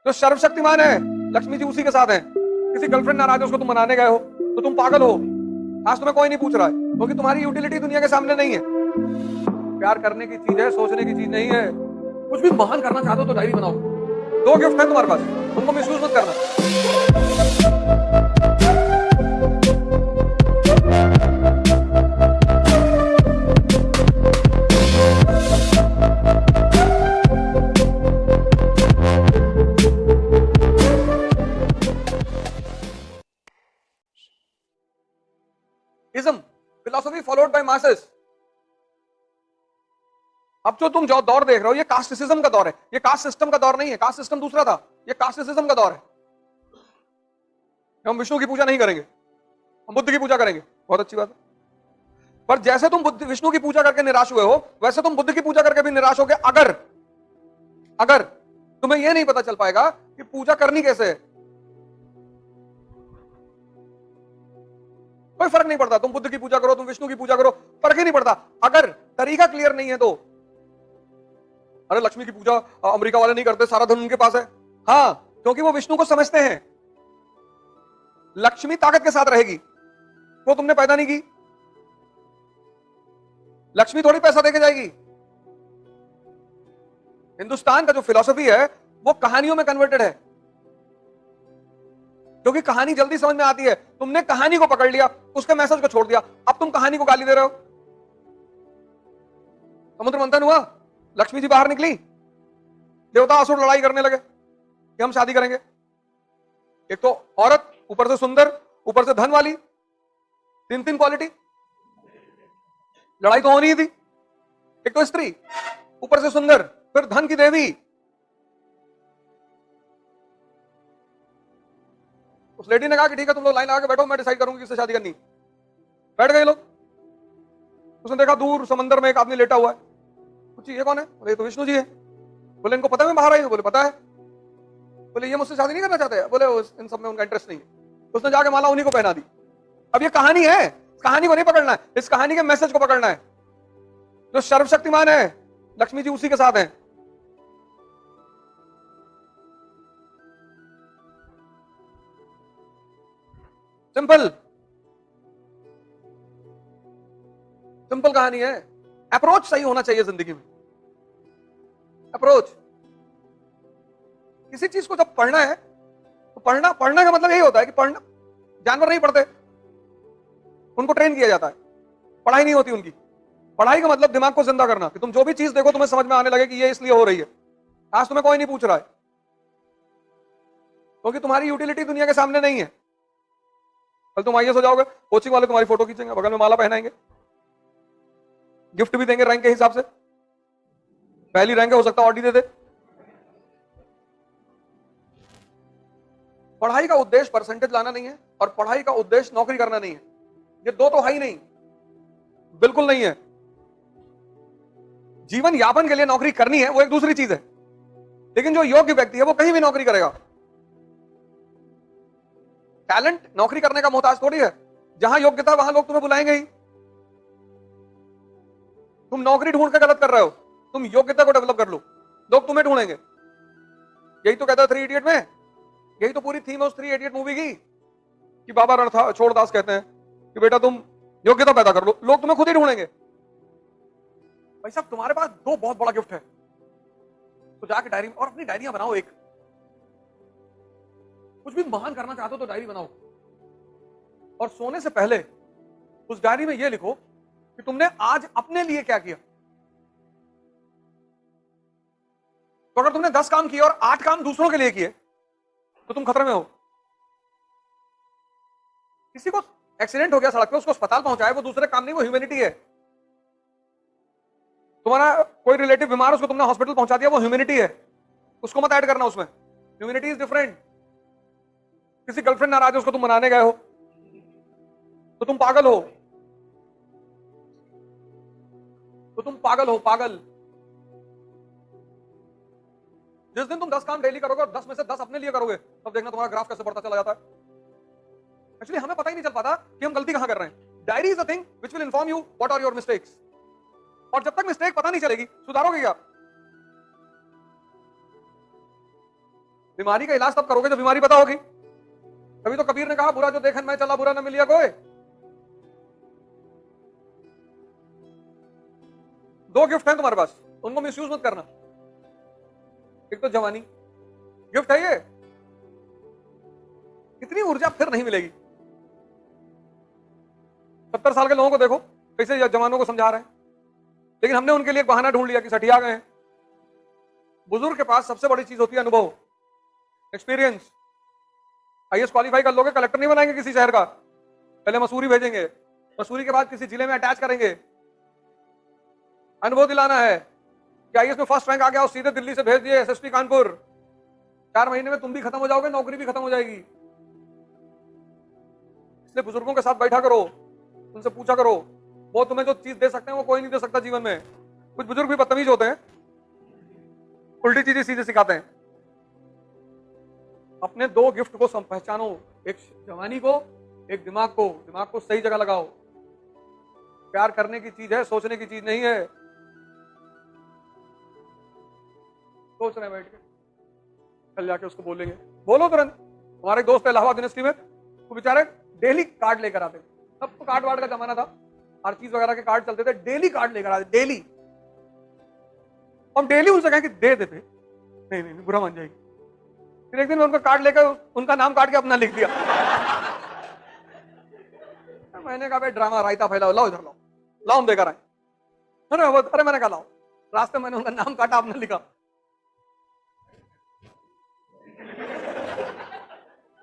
जो सर्वशक्तिमान है, लक्ष्मी जी उसी के साथ है। किसी गर्लफ्रेंड नाराज है, उसको तुम मनाने गए हो तो तुम पागल हो। आज तुम्हें कोई नहीं पूछ रहा है क्योंकि तुम्हारी यूटिलिटी दुनिया के सामने नहीं है। प्यार करने की चीज है, सोचने की चीज नहीं है। कुछ भी महान करना चाहते हो तो डायरी बनाओ। दो गिफ्ट है तुम्हारे पास, उनको मिसयूज मत करना। Ism, philosophy followed by masses. अब जो तुम जो दौर देख रहे हो, ये कास्टिसिज्म का दौर है। ये कास्ट सिस्टम का दौर नहीं है। कास्ट सिस्टम दूसरा था, ये कास्टिसिज्म का दौर है। हम विष्णु की पूजा नहीं करेंगे, हम बुद्ध की पूजा करेंगे। बहुत अच्छी बात है। पर जैसे तुम बुद्ध विष्णु की पूजा करके निराश हुए हो, वैसे तुम बुद्ध की पूजा करके भी निराश हो गए। अगर अगर तुम्हें यह नहीं पता चल पाएगा कि पूजा करनी कैसे है। कोई फर्क नहीं पड़ता, तुम बुद्ध की पूजा करो, तुम विष्णु की पूजा करो, फर्क ही नहीं पड़ता। अगर तरीका क्लियर नहीं है तो। अरे लक्ष्मी की पूजा अमेरिका वाले नहीं करते, सारा धन उनके पास है। हाँ, क्योंकि वो विष्णु को समझते हैं। लक्ष्मी ताकत के साथ रहेगी, वो तुमने पैदा नहीं की। लक्ष्मी थोड़ी पैसा देके जाएगी। हिंदुस्तान का जो फिलॉसफी है वो कहानियों में कन्वर्टेड है, क्योंकि कहानी जल्दी समझ में आती है। तुमने कहानी को पकड़ लिया, उसके मैसेज को छोड़ दिया, अब तुम कहानी को गाली दे रहे हो। समुद्र मंथन हुआ, लक्ष्मी जी बाहर निकली, देवता असुर लड़ाई करने लगे कि हम शादी करेंगे। एक तो औरत, ऊपर से सुंदर, ऊपर से धन वाली, तीन तीन क्वालिटी, लड़ाई तो होनी ही थी। एक तो स्त्री, ऊपर से सुंदर, फिर धन की देवी। उस लेडी ने कहा कि ठीक है तुम लोग लाइन लगा के बैठो, मैं डिसाइड करूंगी किससे शादी करनी। बैठ गए लोग। उसने देखा दूर समंदर में एक आदमी लेटा हुआ है। पूछी ये कौन है? बोले तो विष्णु जी है। बोले इनको पता है मैं बाहर आई हूं? बोले पता है। बोले ये मुझसे शादी नहीं करना चाहते? बोले इन सब में उनका इंटरेस्ट नहीं है। उसने जाके माला उन्हीं को पहना दी। अब ये कहानी है, कहानी को नहीं पकड़ना है, इस कहानी के मैसेज को पकड़ना है। जो सर्वशक्तिमान है, लक्ष्मी जी उसी के साथ है। सिंपल सिंपल कहानी है। अप्रोच सही होना चाहिए जिंदगी में। अप्रोच, किसी चीज को जब पढ़ना है तो पढ़ना का मतलब यही होता है कि पढ़ना, जानवर नहीं पढ़ते, उनको ट्रेन किया जाता है, पढ़ाई नहीं होती उनकी। पढ़ाई का मतलब दिमाग को जिंदा करना, कि तुम जो भी चीज देखो तुम्हें समझ में आने लगे कि ये इसलिए हो रही है। आज तुम्हें कोई नहीं पूछ रहा है क्योंकि तुम्हारी यूटिलिटी दुनिया के सामने नहीं है। कल तुम आईएएस हो जाओगे, कोचिंग वाले तुम्हारी फोटो खींचेंगे, बगल में माला पहनाएंगे, गिफ्ट भी देंगे रैंक के हिसाब से। पहली रैंक है, हो सकता है ऑडी दे दे। पढ़ाई का उद्देश्य परसेंटेज लाना नहीं है, और पढ़ाई का उद्देश्य नौकरी करना नहीं है। ये दो तो है ही नहीं, बिल्कुल नहीं है। जीवन यापन के लिए नौकरी करनी है, वो एक दूसरी चीज है। लेकिन जो योग्य व्यक्ति है वो कहीं भी नौकरी करेगा। टैलेंट नौकरी करने का मोहताज थोड़ी है। जहां योग्यता वहां लोग तुम्हें बुलाएंगे ही। तुम नौकरी ढूंढ के गलत कर रहे हो, तुम योग्यता को डेवलप कर लो, लोग तुम्हें ढूंढेंगे। यही तो कहता है 3 इडियट में, यही तो पूरी थीम है उस 3 इडियट मूवी की, कि बाबा रणछोड़ दास कहते हैं कि बेटा तुम योग्यता पैदा कर लो, लोग तुम्हें खुद ही ढूंढेंगे। भाई साहब तुम्हारे पास दो बहुत बड़ा गिफ्ट है, तो जाके डायरी और अपनी डायरियां बनाओ। एक कुछ भी महान करना चाहते हो तो डायरी बनाओ, और सोने से पहले उस डायरी में यह लिखो कि तुमने आज अपने लिए क्या किया। तो अगर तुमने 10 काम किए और 8 काम दूसरों के लिए किए तो तुम खतरे में हो। किसी को एक्सीडेंट हो गया सड़क पे, उसको अस्पताल पहुंचाए, वो दूसरे काम नहीं, वो ह्यूमैनिटी है। तुम्हारा कोई रिलेटिव बीमार, उसको तुमने हॉस्पिटल पहुंचा दिया, वो ह्यूमैनिटी है। उसको मत ऐड करना उसमें, ह्यूमैनिटी इज डिफरेंट। किसी गर्लफ्रेंड नाराज है, उसको तुम मनाने गए हो तो तुम पागल हो, तो तुम पागल हो, पागल। जिस दिन तुम 10 काम डेली करोगे और 10 में से 10 अपने लिए करोगे, तब देखना तुम्हारा ग्राफ कैसे बढ़ता चला जाता है। एक्चुअली हमें पता ही नहीं चल पाता कि हम गलती कहां कर रहे हैं। Diary is a thing which will inform you what are your mistakes. और जब तक मिस्टेक पता नहीं चलेगी, सुधारोगे क्या? बीमारी का इलाज तब करोगे जब बीमारी पता होगी। तभी तो कबीर ने कहा बुरा जो देखन मैं चला बुरा न मिलिया कोई। दो गिफ्ट हैं तुम्हारे पास, उनको मिसयूज मत करना। एक तो जवानी गिफ्ट है ये, इतनी ऊर्जा फिर नहीं मिलेगी। 70 साल के लोगों को देखो कैसे जवानों को समझा रहे हैं, लेकिन हमने उनके लिए एक बहाना ढूंढ लिया कि सठिया गए हैं। बुजुर्ग के पास सबसे बड़ी चीज होती है अनुभव, एक्सपीरियंस। आईएएस क्वालिफाई कर लोगे, कलेक्टर नहीं बनाएंगे किसी शहर का, पहले मसूरी भेजेंगे, मसूरी के बाद किसी जिले में अटैच करेंगे। अनुभव दिलाना है कि आईएएस में फर्स्ट रैंक आ गया और सीधे दिल्ली से भेज दिए एसएसपी कानपुर। 4 महीने में तुम भी खत्म हो जाओगे, नौकरी भी खत्म हो जाएगी। इसलिए बुजुर्गों के साथ बैठा करो, उनसे पूछा करो, वो तुम्हें जो चीज दे सकते हैं वो कोई नहीं दे सकता जीवन में। कुछ बुजुर्ग भी बदतमीज होते हैं, उल्टी चीजें सीधे सिखाते हैं। अपने दो गिफ्ट को पहचानो, एक जवानी को, एक दिमाग को। दिमाग को सही जगह लगाओ। प्यार करने की चीज है, सोचने की चीज नहीं है। सोच रहे हैं बैठ के, कल जाके उसको बोलेंगे, बोलो तुरंत। हमारे दोस्त है इलाहाबाद यूनिवर्सिटी में, वो बेचारे डेली कार्ड लेकर आते थे। तब तो कार्ड वार्ड का जमाना था, हर चीज वगैरह के कार्ड चलते थे, डेली कार्ड लेकर आते, डेली। हम डेली उनसे कहें कि दे देते, नहीं नहीं बुरा मान जाएगी। फिर एक दिन मैं उनका कार्ड लेकर उनका नाम काट के अपना लिख दिया। मैंने कहा भाई ड्रामा रायता फैलाओ, लाओ इधर लाओ, लाओ हम देकर आए। अरे मैंने कहा लाओ, रास्ते मैंने उनका नाम काटा, आपने लिखा।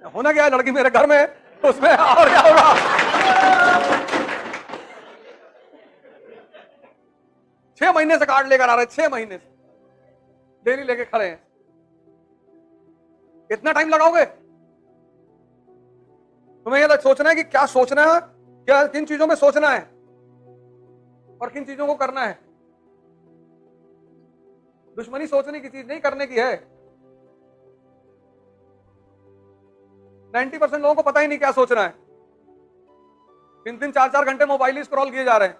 होना क्या है, लड़की मेरे घर में, उसमें और क्या होगा। 6 महीने से कार्ड लेकर आ रहे, 6 महीने से डेली लेके खड़े हैं। इतना टाइम लगाओगे? तुम्हें यह सोचना है कि क्या सोचना है, क्या किन चीजों में सोचना है और किन चीजों को करना है। दुश्मनी सोचने की चीज नहीं, करने की है। 90% लोगों को पता ही नहीं क्या सोचना है। 3-3 4-4 घंटे मोबाइल ही स्क्रॉल किए जा रहे हैं।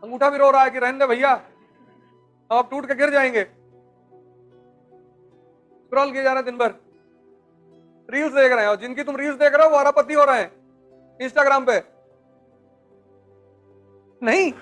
अंगूठा भी रो रहा है कि रहने दे भैया, अब टूट के गिर जाएंगे। स्क्रॉल किए जा रहे हैं दिन भर, रील्स देख रहे हैं, और जिनकी तुम रील्स देख रहे हो वो अरबपति हो रहे हैं इंस्टाग्राम पे। नहीं,